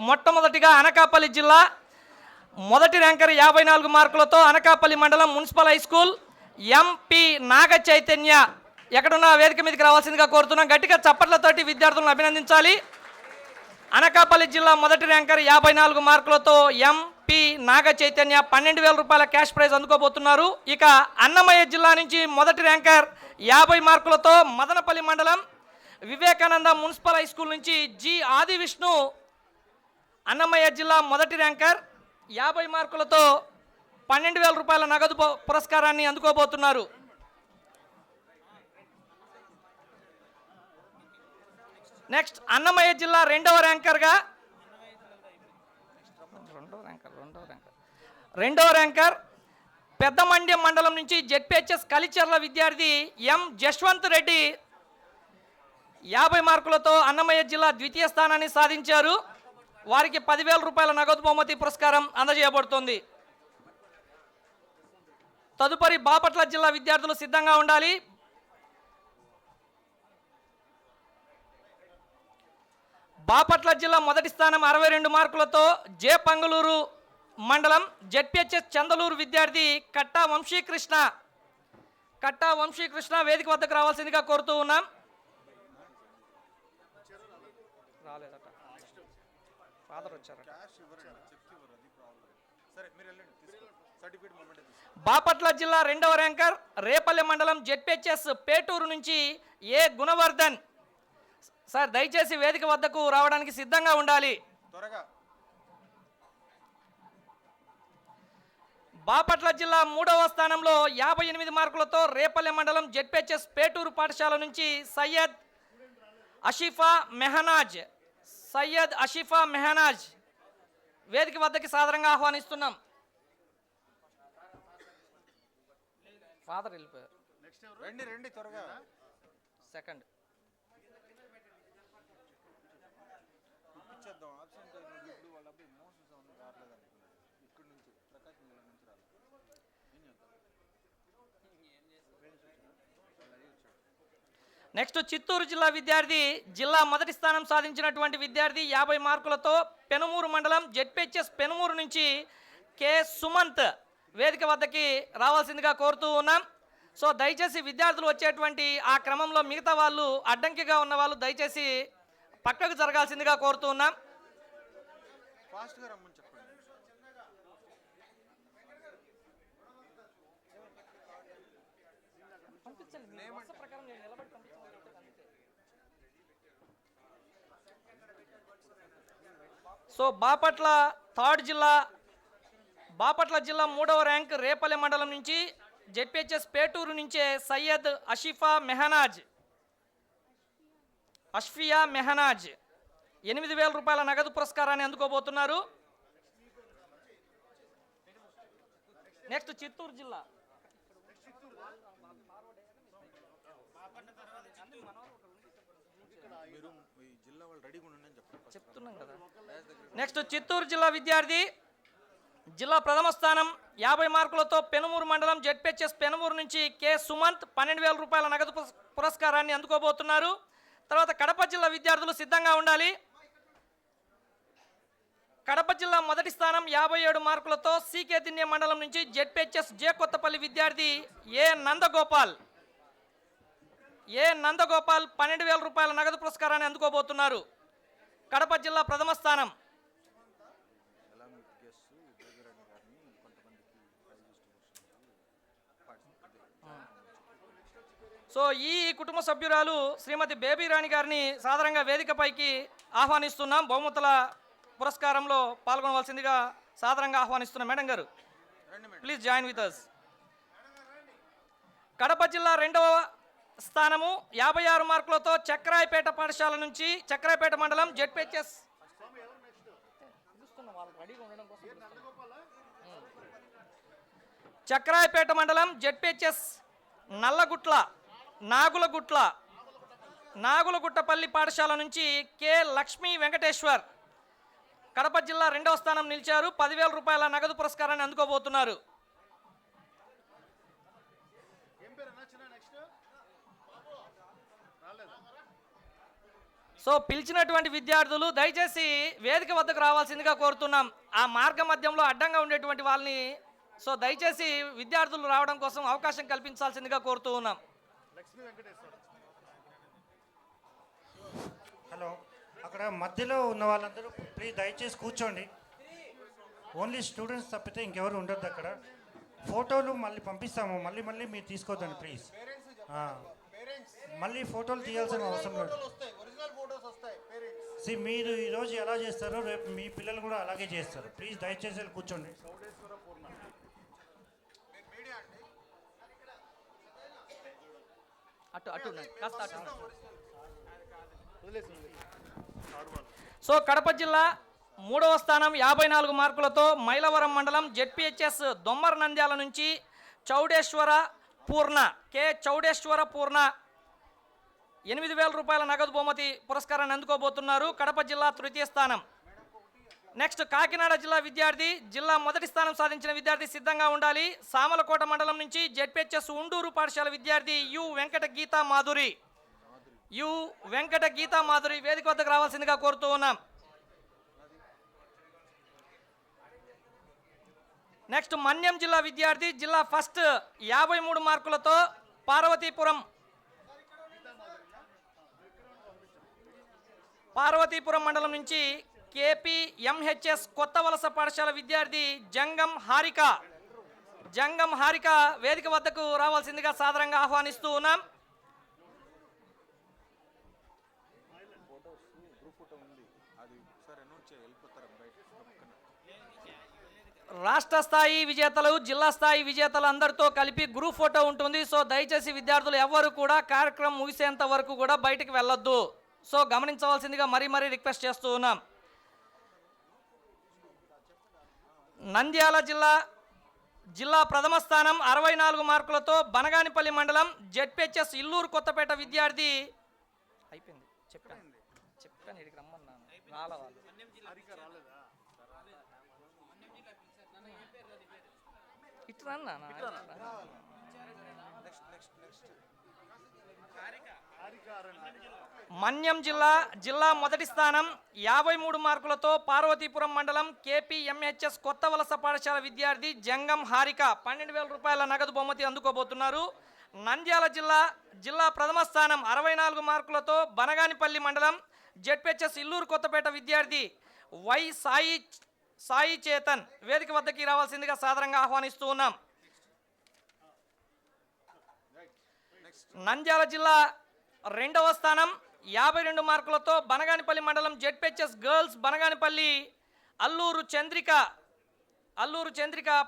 మొట్టమొదటిగా అనకాపల్లి జిల్లా మొదటి ర్యాంకర్ 54 మార్కులతో అనకాపల్లి మండలం municipal high school MP Naga Chaitanya ఎక్కడున్నా వేదిక మీదకి రావాల్సిందిగా కోరుతున్నాం. గట్టిగా చప్పట్లతోటి విద్యార్థులను అభినందించాలి. అనకాపల్లి జిల్లా మొదటి ర్యాంకర్ 54 మార్కులతో ఎంపీ నాగ చైతన్య 12,000 రూపాయల క్యాష్ ప్రైజ్ అందుకోబోతున్నారు. ఇక అన్నమయ్య జిల్లా నుంచి మొదటి ర్యాంకర్ 50 మార్కులతో మదనపల్లి మండలం వివేకానంద మున్సిపల్ హై స్కూల్ నుంచి జి ఆది విష్ణు అన్నమయ్య జిల్లా మొదటి ర్యాంకర్ 50 మార్కులతో 12,000 రూపాయల నగదు పురస్కారాన్ని అందుకోబోతున్నారు. నెక్స్ట్ అన్నమయ్య జిల్లా రెండవ ర్యాంకర్ పెద్దమండ్యం మండలం నుంచి జెడ్పీహెచ్ఎస్ కలిచెర్ల విద్యార్థి ఎం జశ్వంత్ రెడ్డి 50 మార్కులతో అన్నమయ్య జిల్లా ద్వితీయ స్థానాన్ని సాధించారు. వారికి 10,000 రూపాయల నగదు బహుమతి పురస్కారం అందజేయబడుతుంది. తదుపరి బాపట్ల జిల్లా విద్యార్థులు సిద్ధంగా ఉండాలి. బాపట్ల జిల్లా మొదటి స్థానం 62 మార్కులతో జే పంగళూరు మండలం జెడ్పీహెచ్ఎస్ చందలూరు విద్యార్థి కట్టా వంశీకృష్ణ వేదిక వద్దకు రావాల్సిందిగా కోరుతూ ఉన్నాం. బాపట్ల జిల్లా రెండవ ర్యాంకర్ రేపల్లె మండలం జెడ్పీహెచ్ఎస్ పేటూరు నుంచి ఏ గుణవర్ధన్ సార్ దయచేసి వేదిక వద్దకు రావడానికి సిద్ధంగా ఉండాలి. బాపట్ల జిల్లా మూడవ స్థానంలో 58 మార్కులతో రేపల్లె మండలం జెడ్పీహెచ్ఎస్ పేటూరు పాఠశాల నుంచి సయ్యద్ అషీఫా మెహనాజ్ వేదిక వద్దకి సాదరంగా ఆహ్వానిస్తున్నాం. ఫాదర్ వెళ్ళిపోయారు. రండి త్వరగా. సెకండ్ నెక్స్ట్ చిత్తూరు జిల్లా విద్యార్థి జిల్లా మొదటి స్థానం సాధించినటువంటి విద్యార్థి 50 మార్కులతో పెనుమూరు మండలం జెడ్పీహెచ్ఎస్ పెనుమూరు నుంచి కె సుమంత్ వేదిక వద్దకి రావాల్సిందిగా కోరుతూ ఉన్నాం. సో దయచేసి విద్యార్థులు వచ్చేటువంటి ఆ క్రమంలో మిగతా వాళ్ళు అడ్డంకిగా ఉన్న వాళ్ళు దయచేసి పక్కకు జరగాల్సిందిగా కోరుతూ ఉన్నాం. సో బాపట్ల జిల్లా మూడవ ర్యాంక్ రేపల్లె మండలం నుంచి జెడ్పీహెచ్ఎస్ పేటూరు నుంచే సయ్యద్ అష్ఫియా మెహనాజ్ 8,000 రూపాయల నగదు పురస్కారాన్ని అందుకోబోతున్నారు. నెక్స్ట్ చిత్తూరు జిల్లా చెప్తున్నాం కదా. నెక్స్ట్ చిత్తూరు జిల్లా విద్యార్థి జిల్లా ప్రథమ స్థానం 50 మార్కులతో పెనుమూరు మండలం జెడ్పీహెచ్ఎస్ పెనుమూరు నుంచి కె సుమంత్ 12,000 రూపాయల నగదు పురస్కారాన్ని అందుకోబోతున్నారు. తర్వాత కడప జిల్లా విద్యార్థులు సిద్ధంగా ఉండాలి. కడప జిల్లా మొదటి స్థానం 57 మార్కులతో సీకే దిన్య మండలం నుంచి జెడ్పీహెచ్ఎస్ జే కొత్తపల్లి విద్యార్థి ఏ నందగోపాల్ 12,000 రూపాయల నగదు పురస్కారాన్ని అందుకోబోతున్నారు. కడప జిల్లా ప్రథమ స్థానం. సో ఈ కుటుంబ సభ్యురాలు శ్రీమతి బేబీ రాణి గారిని సాధారణంగా వేదికపైకి ఆహ్వానిస్తున్నాం. బహుమతుల పురస్కారంలో పాల్గొనవలసిందిగా సాధారణంగా ఆహ్వానిస్తున్నాం. మేడం గారు please join with us. Kadapa జిల్లా రెండవ స్థానము 56 మార్కులతో చక్రాయపేట పాఠశాల నుంచి చక్రాయపేట మండలం జెడ్పీహెచ్ఎస్ చక్రాయపేట మండలం జెడ్పీహెచ్ఎస్ నాగులగుట్టపల్లి పాఠశాల నుంచి కె లక్ష్మీ వెంకటేశ్వర్ కడప జిల్లా రెండవ స్థానం నిలిచారు. 10,000 రూపాయల నగదు పురస్కారాన్ని అందుకోబోతున్నారు. సో పిలిచినటువంటి విద్యార్థులు దయచేసి వేదిక వద్దకు రావాల్సిందిగా కోరుతున్నాం. ఆ మార్గ మధ్యంలో అడ్డంగా ఉండేటువంటి వాళ్ళని దయచేసి విద్యార్థులు రావడం కోసం అవకాశం కల్పించాల్సిందిగా కోరుతూ ఉన్నాం. హలో, అక్కడ మధ్యలో ఉన్న వాళ్ళందరూ ప్లీజ్ దయచేసి కూర్చోండి. ఓన్లీ స్టూడెంట్స్ తప్పితే ఇంకెవరు ఉండొద్దు అక్కడ. ఫోటోలు మళ్ళీ పంపిస్తాము, మళ్ళీ మళ్ళీ మీరు తీసుకోవద్దండి ప్లీజ్. మళ్ళీ ఫోటోలు తీయాల్సిన అవసరం లేదు. మీరు ఈరోజు ఎలా చేస్తారో రేపు మీ పిల్లలు కూడా అలాగే చేస్తారు. ప్లీజ్ దయచేసి వెళ్ళి కూర్చోండి. కడప జిల్లా 3వ స్థానం 54 మార్కులతో మైలవరం మండలం జెడ్పీహెచ్ఎస్ దొమ్మర నంద్యాల నుంచి చౌడేశ్వర పూర్ణ 8,000 రూపాయల నగదు బహుమతి పురస్కారాన్ని అందుకోబోతున్నారు. కడప జిల్లా 3వ స్థానం. నెక్స్ట్ కాకినాడ జిల్లా విద్యార్థి, జిల్లా మొదటి స్థానం సాధించిన విద్యార్థి సిద్ధంగా ఉండాలి. సామలకోట మండలం నుంచి జెడ్పీహెచ్ఎస్ ఉండూరు పాఠశాల విద్యార్థి యు వెంకట గీతా మాధురి వేదిక వద్దకు రావాల్సిందిగా కోరుతూ ఉన్నాం. నెక్స్ట్ మన్యం జిల్లా విద్యార్థి, జిల్లా ఫస్ట్ 53 మార్కులతో పార్వతీపురం మండలం నుంచి కేపీఎంహెచ్ఎస్ కొత్త వలస పాఠశాల విద్యార్థి జంగం హారిక వేదిక వద్దకు రావాల్సిందిగా సాదరంగా ఆహ్వానిస్తూ ఉన్నాం. రాష్ట్ర స్థాయి విజేతలు, జిల్లా స్థాయి విజేతలు అందరితో కలిపి గ్రూప్ ఫోటో ఉంటుంది. దయచేసి విద్యార్థులు ఎవ్వరు కూడా కార్యక్రమం ముగిసేంత వరకు కూడా బయటికి వెళ్ళొద్దు. గమనించవలసిందిగా మరీ రిక్వెస్ట్ చేస్తూ ఉన్నాం. నంద్యాల జిల్లా ప్రథమ స్థానం 64 మార్కులతో బనగానిపల్లి మండలం జెడ్పీహెచ్ఎస్ ఇల్లూరు కొత్తపేట విద్యార్థి అయిపోయింది. చెప్పాను ఇక్కడికి రమ్మన్నాను, రాలే వాళ్ళు. మన్యం జిల్లా మొదటి స్థానం 53 మార్కులతో పార్వతీపురం మండలం కేపీఎంహెచ్ఎస్ కొత్త వలస పాఠశాల విద్యార్థి జంగం హారిక 12,000 రూపాయల నగదు బహుమతి అందుకోబోతున్నారు. నంద్యాల జిల్లా ప్రథమ స్థానం 64 మార్కులతో బనగానిపల్లి మండలం జెడ్పీహెచ్ఎస్ ఇల్లూరు కొత్తపేట విద్యార్థి వై సాయి చేతన్ వేదిక వద్దకి రావాల్సిందిగా సాదరంగా ఆహ్వానిస్తూ ఉన్నాం. నంద్యాల జిల్లా 2వ స్థానం 52 మార్కులతో బనగానిపల్లి మండలం జెడ్పీహెచ్ఎస్ గర్ల్స్ బనగానిపల్లి అల్లూరు చంద్రిక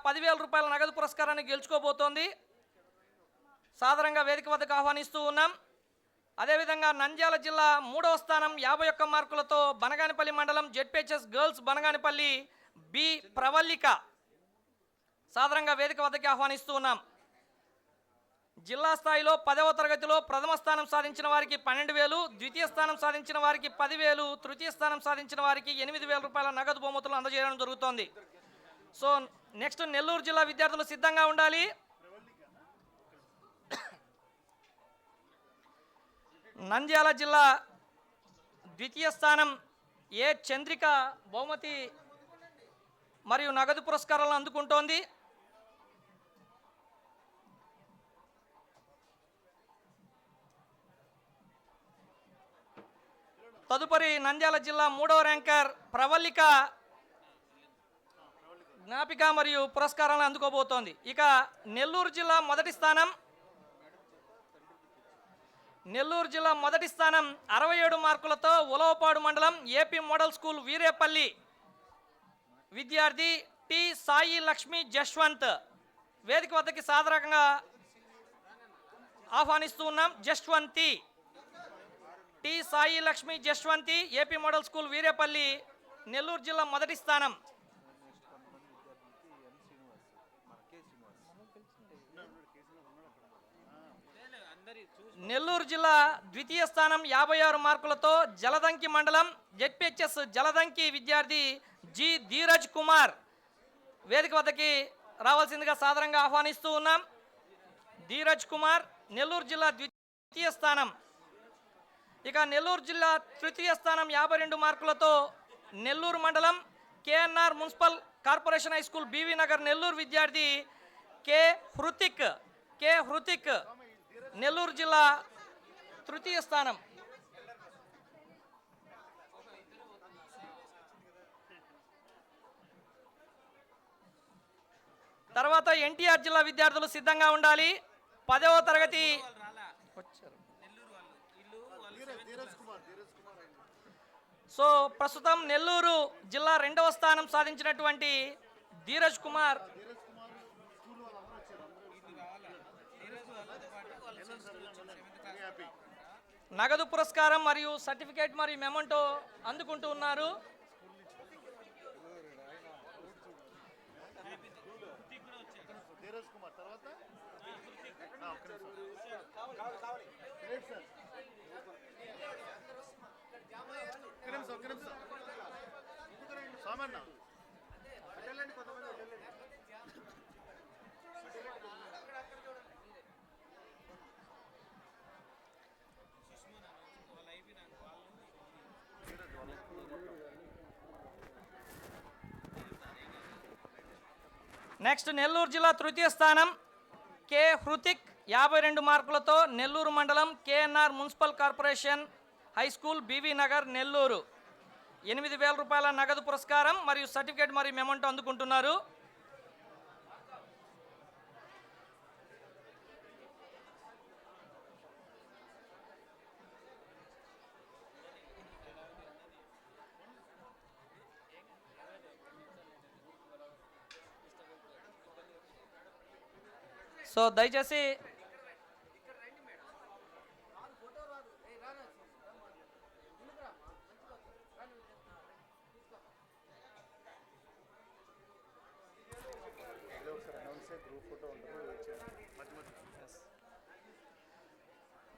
10,000 రూపాయల నగదు పురస్కారాన్ని గెలుచుకోబోతోంది. సాదరంగా వేదిక వద్దకు ఆహ్వానిస్తూ ఉన్నాం. అదేవిధంగా నంద్యాల జిల్లా 3వ స్థానం 51 మార్కులతో Banaganipalli mandal ZPHS girls Banaganipalli B Pravallika సాదరంగా వేదిక వద్దకు ఆహ్వానిస్తూ ఉన్నాం. జిల్లా స్థాయిలో 10వ తరగతిలో ప్రథమ స్థానం సాధించిన వారికి 12,000, ద్వితీయ స్థానం సాధించిన వారికి 10,000, తృతీయ స్థానం సాధించిన వారికి 8,000 రూపాయల నగదు బహుమతులు అందజేయడం జరుగుతోంది. నెక్స్ట్ నెల్లూరు జిల్లా విద్యార్థులు సిద్ధంగా ఉండాలి. నంద్యాల జిల్లా ద్వితీయ స్థానం ఏ చంద్రిక బహుమతి మరియు నగదు పురస్కారాలను అందుకుంటోంది. తదుపరి నంద్యాల జిల్లా 3వ ర్యాంకర్ ప్రవల్లిక జ్ఞాపిక మరియు పురస్కారాలను అందుకోబోతోంది. ఇక నెల్లూరు జిల్లా మొదటి స్థానం 67 మార్కులతో ఉలవపాడు మండలం ఏపీ మోడల్ స్కూల్ వీరేపల్లి విద్యార్థి టి సాయి లక్ష్మి జశ్వంత్ వేదిక వద్దకి సాదరంగా ఆహ్వానిస్తూ ఉన్నాం. T Sai Lakshmi Jashwanthi AP model school Veerepalli Nellore జిల్లా మొదటి స్థానం. నెల్లూరు జిల్లా ద్వితీయ స్థానం 56 మార్కులతో జలదంకి మండలం జెడ్పీహెచ్ఎస్ జలదంకి విద్యార్థి జి ధీరజ్ కుమార్ వేదిక వద్దకి రావాల్సిందిగా సాదరంగా ఆహ్వానిస్తూ ఉన్నాం. ధీరజ్ కుమార్ నెల్లూరు జిల్లా ద్వితీయ స్థానం. ఇక నెల్లూరు జిల్లా తృతీయ స్థానం 52 మార్కులతో Nellore mandal KNR municipal corporation high school BV Nagar Nellore విద్యార్థి కె హృతిక్ నెల్లూరు జిల్లా తృతీయ స్థానం. తర్వాత ఎన్టీఆర్ జిల్లా విద్యార్థులు సిద్ధంగా ఉండాలి. 10వ తరగతి సో ప్రస్తుతం నెల్లూరు జిల్లా 2వ స్థానం సాధించినటువంటి ధీరజ్ కుమార్ నగదు పురస్కారం మరియు సర్టిఫికేట్ మరియు మెమంటో అందుకుంటూ ఉన్నారు. నెక్స్ట్ నెల్లూరు జిల్లా తృతీయ స్థానం కె హృతిక్ 52 మార్కులతో Nellore mandal KNR municipal corporation high school BV Nagar Nellore 8,000 రూపాయల నగదు పురస్కారం మరియు సర్టిఫికేట్ మరియు మెమంటో అందుకుంటున్నారు. సో దయచేసి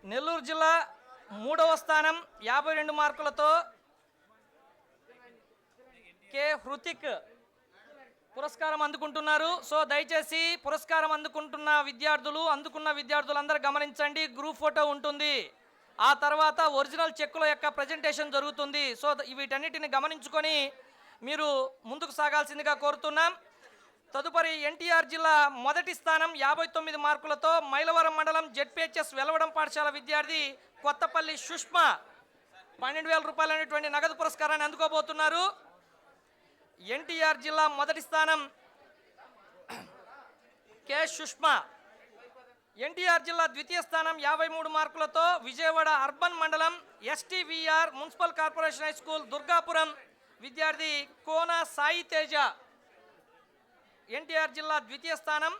నెల్లూరు జిల్లా 3వ స్థానం 52 మార్కులతో కె హృతిక్ పురస్కారం అందుకుంటున్నారు. సో దయచేసి పురస్కారం అందుకున్న విద్యార్థులందరూ గమనించండి. గ్రూప్ ఫోటో ఉంటుంది. ఆ తర్వాత ఒరిజినల్ చెక్కుల యొక్క ప్రజెంటేషన్ జరుగుతుంది. సో వీటన్నిటిని గమనించుకొని మీరు ముందుకు సాగాల్సిందిగా కోరుతున్నాం. తదుపరి ఎన్టీఆర్ జిల్లా మొదటి స్థానం 59 మార్కులతో మైలవరం మండలం జెడ్పీహెచ్ఎస్ వెలవడం పాఠశాల విద్యార్థి కొత్తపల్లి సుష్మా 12,000 రూపాయలు అనేటువంటి నగదు పురస్కారాన్ని అందుకోబోతున్నారు. ఎన్టీఆర్ జిల్లా మొదటి స్థానం కె సుష్మా. ఎన్టీఆర్ జిల్లా ద్వితీయ స్థానం 53 మార్కులతో విజయవాడ అర్బన్ మండలం STVR municipal corporation high school Durgapuram విద్యార్థి కోన సాయి తేజ. ఎన్టీఆర్ జిల్లా ద్వితీయ స్థానం.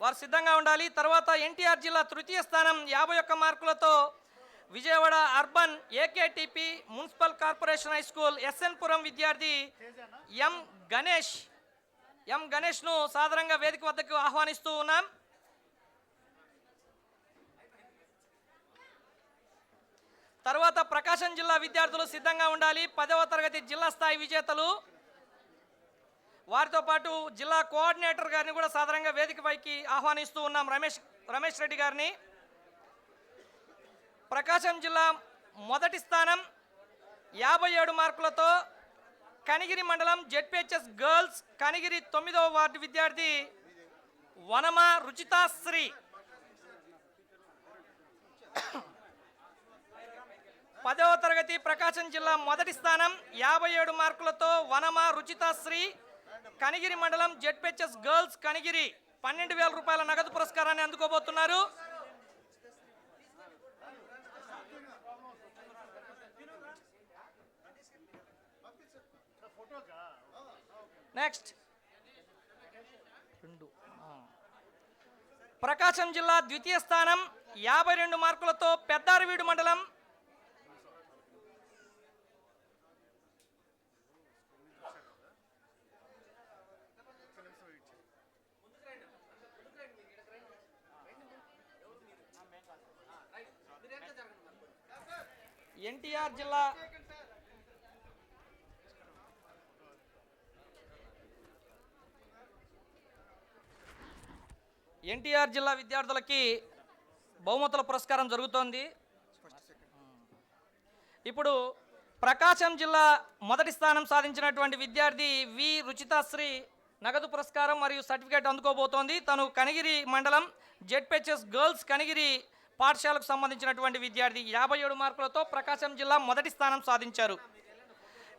వారు సిద్ధంగా ఉండాలి. తర్వాత ఎన్టీఆర్ జిల్లా తృతీయ స్థానం 51 మార్కులతో Vijayawada urban AKTP municipal corporation high school SNPuram విద్యార్థి ఎం గణేష్ను సాధారణంగా వేదిక వద్దకు ఆహ్వానిస్తూ ఉన్నాం. తర్వాత ప్రకాశం జిల్లా విద్యార్థులు సిద్ధంగా ఉండాలి. 10వ తరగతి జిల్లా స్థాయి విజేతలు. వారితో పాటు జిల్లా కోఆర్డినేటర్ గారిని కూడా సాధారణంగా వేదిక పైకి ఆహ్వానిస్తూ ఉన్నాం, రమేష్ రెడ్డి గారిని. ప్రకాశం జిల్లా మొదటి స్థానం 57 మార్కులతో కనిగిరి మండలం జెడ్పీహెచ్ఎస్ గర్ల్స్ కనిగిరి 9వ వార్డు విద్యార్థి వనమ రుచితాశ్రీ. 10వ తరగతి ప్రకాశం జిల్లా మొదటి స్థానం 57 మార్కులతో వనమ రుచితాశ్రీ కనిగిరి మండలం జెడ్పీహెచ్ఎస్ గర్ల్స్ కనిగిరి 12,000 రూపాయల నగదు పురస్కారాన్ని అందుకోబోతున్నారు. నెక్స్ట్ ప్రకాశం జిల్లా ద్వితీయ స్థానం 52 మార్కులతో పెద్దారవీడు మండలం ఎన్టీఆర్ జిల్లా ఎన్టీఆర్ జిల్లా విద్యార్థులకి బహుమతుల పురస్కారం జరుగుతోంది. ఇప్పుడు ప్రకాశం జిల్లా మొదటి స్థానం సాధించినటువంటి విద్యార్థి వి రుచితాశ్రీ నగదు పురస్కారం మరియు సర్టిఫికేట్ అందుకోబోతోంది. తను కనిగిరి మండలం జెడ్పిహెచ్ఎస్ గర్ల్స్ కనిగిరి పాఠశాలకు సంబంధించినటువంటి విద్యార్థి 57 మార్కులతో ప్రకాశం జిల్లా మొదటి స్థానం సాధించారు.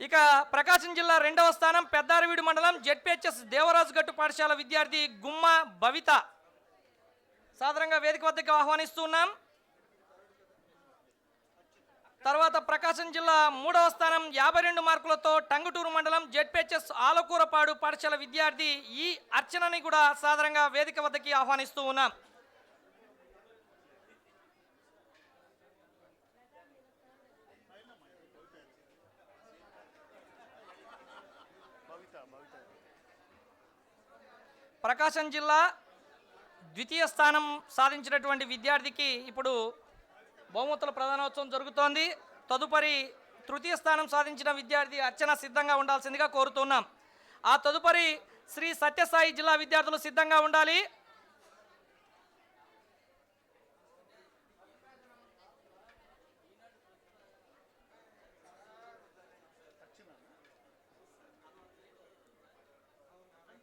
ఇక ప్రకాశం జిల్లా రెండవ స్థానం పెద్దారవీడు మండలం జెడ్పిహెచ్ఎస్ దేవరాజు గట్టు పాఠశాల విద్యార్థి గుమ్మ భవిత. సాధారణంగా వేదిక వద్దకు ఆహ్వానిస్తున్నాం. తర్వాత ప్రకాశం జిల్లా మూడవ స్థానం 52 మార్కులతో టంగుటూరు మండలం జెడ్పిహెచ్ఎస్ ఆలకూరపాడు పాఠశాల విద్యార్థి ఈ అర్చనని కూడా సాధారణంగా వేదిక వద్దకి ఆహ్వానిస్తూ ఉన్నాం. ప్రకాశం జిల్లా ద్వితీయ స్థానం సాధించినటువంటి విద్యార్థికి ఇప్పుడు బహుమతుల ప్రధానోత్సవం జరుగుతోంది. తదుపరి తృతీయ స్థానం సాధించిన విద్యార్థి అర్చన సిద్ధంగా ఉండాల్సిందిగా కోరుతున్నాం. ఆ తదుపరి శ్రీ సత్యసాయి జిల్లా విద్యార్థులు సిద్ధంగా ఉండాలి.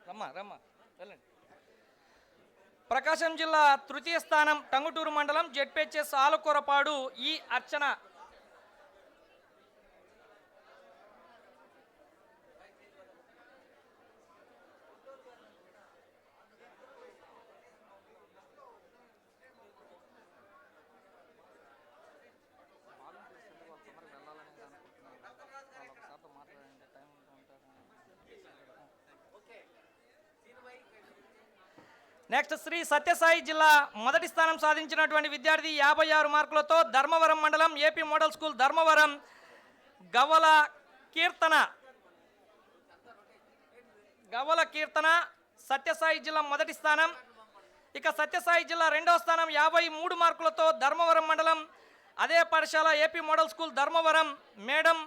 రమ్మా వెళ్ళండి. ప్రకాశం జిల్లా తృతీయ స్థానం టంగుటూరు మండలం జెడ్పిహెచ్ఎస్ ఆలకూరపాడు ఈ అర్చన. నెక్స్ట్ శ్రీ సత్యసాయి జిల్లా మొదటి స్థానం సాధించినటువంటి విద్యార్థి 56 మార్కులతో ధర్మవరం మండలం ఏపీ మోడల్ స్కూల్ ధర్మవరం గవ్వల కీర్తన సత్యసాయి జిల్లా మొదటి స్థానం. ఇక సత్యసాయి జిల్లా రెండవ స్థానం 53 మార్కులతో ధర్మవరం మండలం అదే పాఠశాల AP model school Dharmavaram Medam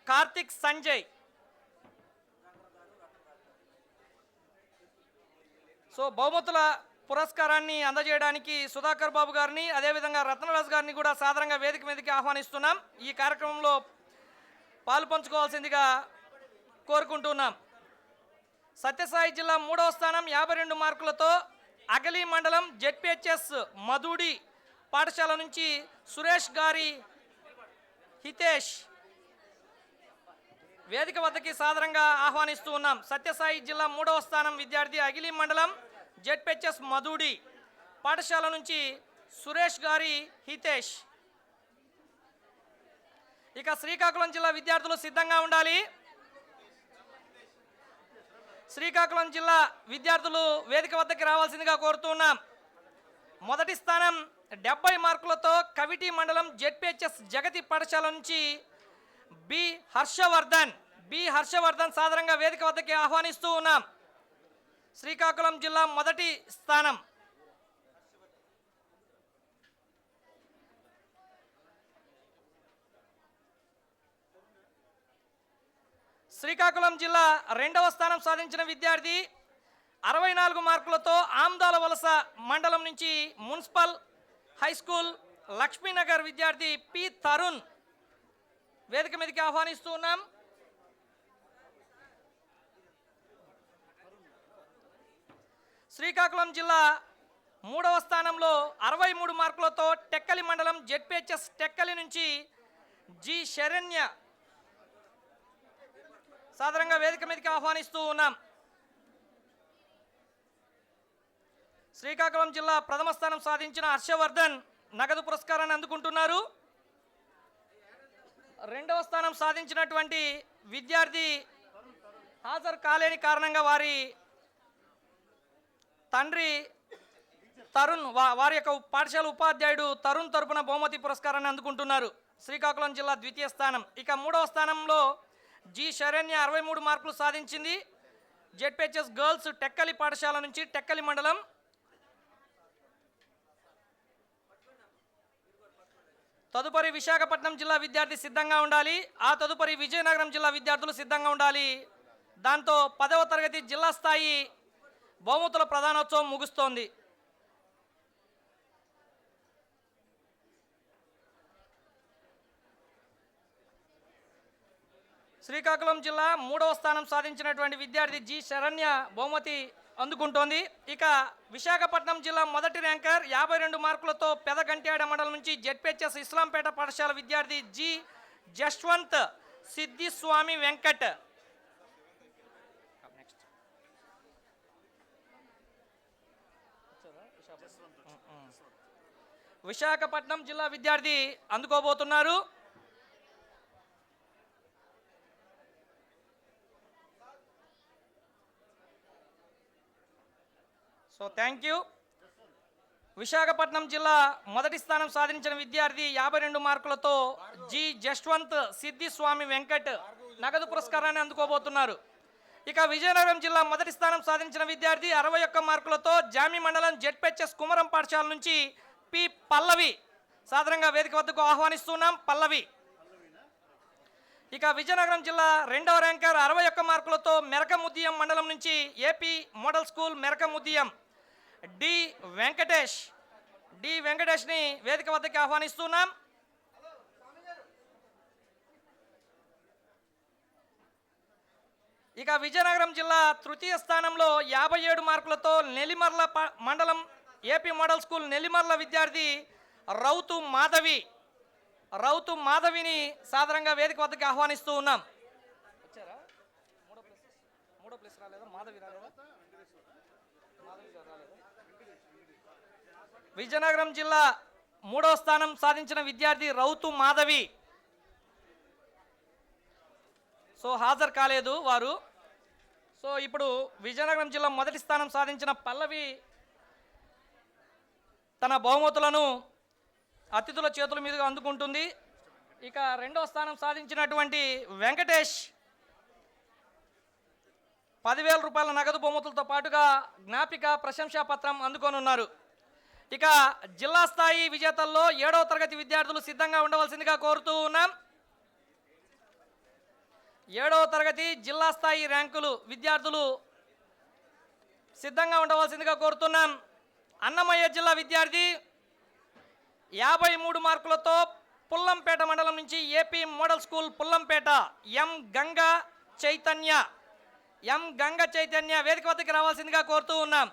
Karthik Sanjay. So బహుమతుల పురస్కారాన్ని అందజేయడానికి సుధాకర్ బాబు గారిని అదేవిధంగా రత్నరాజు గారిని కూడా సాధారణంగా వేదిక మీదకి ఆహ్వానిస్తున్నాం. ఈ కార్యక్రమంలో పాలు పంచుకోవాల్సిందిగా కోరుకుంటున్నాం. సత్యసాయి జిల్లా మూడవ స్థానం 52 మార్కులతో అగలి మండలం జెడ్పిహెచ్ఎస్ మధుడి పాఠశాల నుంచి సురేష్ గారి హితేష్ వేదిక వద్దకి సాధారణంగా ఆహ్వానిస్తూ ఉన్నాం. సత్యసాయి జిల్లా మూడవ స్థానం విద్యార్థి అగిలి మండలం జెడ్పిహెచ్ఎస్ మధుడి పాఠశాల నుంచి సురేష్ గారి హితేష్. ఇక శ్రీకాకుళం జిల్లా విద్యార్థులు సిద్ధంగా ఉండాలి. శ్రీకాకుళం జిల్లా విద్యార్థులు వేదిక వద్దకి రావాల్సిందిగా కోరుతున్నాం. మొదటి స్థానం 70 మార్కులతో కవిటి మండలం జెడ్పిహెచ్ఎస్ జగతి పాఠశాల నుంచి బి హర్షవర్ధన్ సాధారణంగా వేదిక వద్దకి ఆహ్వానిస్తూ ఉన్నాం. శ్రీకాకుళం జిల్లా మొదటి స్థానం. శ్రీకాకుళం జిల్లా రెండవ స్థానం సాధించిన విద్యార్థి 64 మార్కులతో ఆమ్దాల వలస మండలం నుంచి మున్సిపల్ హై స్కూల్ లక్ష్మీనగర్ విద్యార్థి పి తరుణ్ వేదిక మీదకి ఆహ్వానిస్తూ ఉన్నాం. శ్రీకాకుళం జిల్లా మూడవ స్థానంలో 63 మార్కులతో టెక్కలి మండలం జెడ్పిహెచ్ఎస్ టెక్కలి నుంచి జి శరణ్య సాధారణంగా వేదిక మీదకి ఆహ్వానిస్తూ ఉన్నాం. శ్రీకాకుళం జిల్లా ప్రథమ స్థానం సాధించిన హర్షవర్ధన్ నగదు పురస్కారాన్ని అందుకుంటున్నారు. రెండవ స్థానం సాధించినటువంటి విద్యార్థి హాజరు కాలేని కారణంగా వారి తండ్రి తరుణ్ వారి యొక్క పాఠశాల ఉపాధ్యాయుడు తరుణ్ తరపున బహుమతి పురస్కారాన్ని అందుకుంటున్నారు. శ్రీకాకుళం జిల్లా ద్వితీయ స్థానం. ఇక మూడవ స్థానంలో జి శరణ్య 63 మార్కులు సాధించింది. జెడ్పిహెచ్ఎస్ గర్ల్స్ టెక్కలి పాఠశాల నుంచి టెక్కలి మండలం. తదుపరి విశాఖపట్నం జిల్లా విద్యార్థి సిద్ధంగా ఉండాలి. ఆ తదుపరి విజయనగరం జిల్లా విద్యార్థులు సిద్ధంగా ఉండాలి. దాంతో 10వ తరగతి జిల్లా స్థాయి బహుమతుల ప్రధానోత్సవం ముగుస్తోంది. శ్రీకాకుళం జిల్లా 3వ స్థానం సాధించినటువంటి విద్యార్థి జి శరణ్య బహుమతి అందుకుంటోంది. ఇక విశాఖపట్నం జిల్లా మొదటి ర్యాంకర్ 52 మార్కులతో పెదగంట్యాడ మండలం నుంచి జెడ్పీహెచ్ఎస్ ఇస్లాంపేట పాఠశాల విద్యార్థి జి జశ్వంత్ సిద్ధిస్వామి వెంకట్. విశాఖపట్నం జిల్లా విద్యార్థి అందుకోబోతున్నారు. So thank you. విశాఖపట్నం జిల్లా మొదటి స్థానం సాధించిన విద్యార్థి 52 మార్కులతో జి జశ్వంత్ సిద్ధిస్వామి వెంకట్ నగదు పురస్కారాన్ని అందుకోబోతున్నారు. ఇక విజయనగరం జిల్లా మొదటి స్థానం సాధించిన విద్యార్థి 61 మార్కులతో జామి మండలం జెడ్పీహెచ్ఎస్ కుమరం పాఠశాల నుంచి పి పల్లవి సాధారణంగా వేదిక వద్దకు ఆహ్వానిస్తున్నాం. పల్లవి. ఇక విజయనగరం జిల్లా 2వ ర్యాంకర్ 61 మార్కులతో మెరకముద్దియం మండలం నుంచి ఏపీ మోడల్ స్కూల్ మెరకముద్దియం డి వెంకటేష్ని వేదిక వద్దకు ఆహ్వానిస్తున్నాం. ఇక విజయనగరం జిల్లా తృతీయ స్థానంలో 57 మార్కులతో నెల్లిమర్ల మండలం ఏపీ మోడల్ స్కూల్ నెల్లిమర్ల విద్యార్థి రౌతు మాధవిని సాధారణంగా వేదిక వద్దకు ఆహ్వానిస్తూ ఉన్నాం. వచ్చారా? మూడో ప్లేస్ రాలేదా? మాధవి రాలేదా? విజయనగరం జిల్లా 3వ స్థానం సాధించిన విద్యార్థి రౌతు మాధవి సో హాజరు కాలేదు వారు. సో ఇప్పుడు విజయనగరం జిల్లా మొదటి స్థానం సాధించిన పల్లవి తన బహుమతులను అతిథుల చేతుల మీదుగా అందుకుంటుంది. ఇక 2వ స్థానం సాధించినటువంటి వెంకటేష్ 10,000 రూపాయల నగదు బహుమతులతో పాటుగా జ్ఞాపిక ప్రశంసా పత్రం అందుకోనున్నారు. ఇక జిల్లా స్థాయి విజేతల్లో 7వ తరగతి విద్యార్థులు సిద్ధంగా ఉండవలసిందిగా కోరుతూ ఉన్నాం. 7వ తరగతి జిల్లా స్థాయి ర్యాంకులు విద్యార్థులు సిద్ధంగా ఉండవలసిందిగా కోరుతున్నాం. అన్నమయ్య జిల్లా విద్యార్థి 53 మార్కులతో పుల్లంపేట మండలం నుంచి ఏపీ మోడల్ స్కూల్ పుల్లంపేట ఎం గంగ చైతన్య వేదిక వద్దకు రావాల్సిందిగా కోరుతూ ఉన్నాం.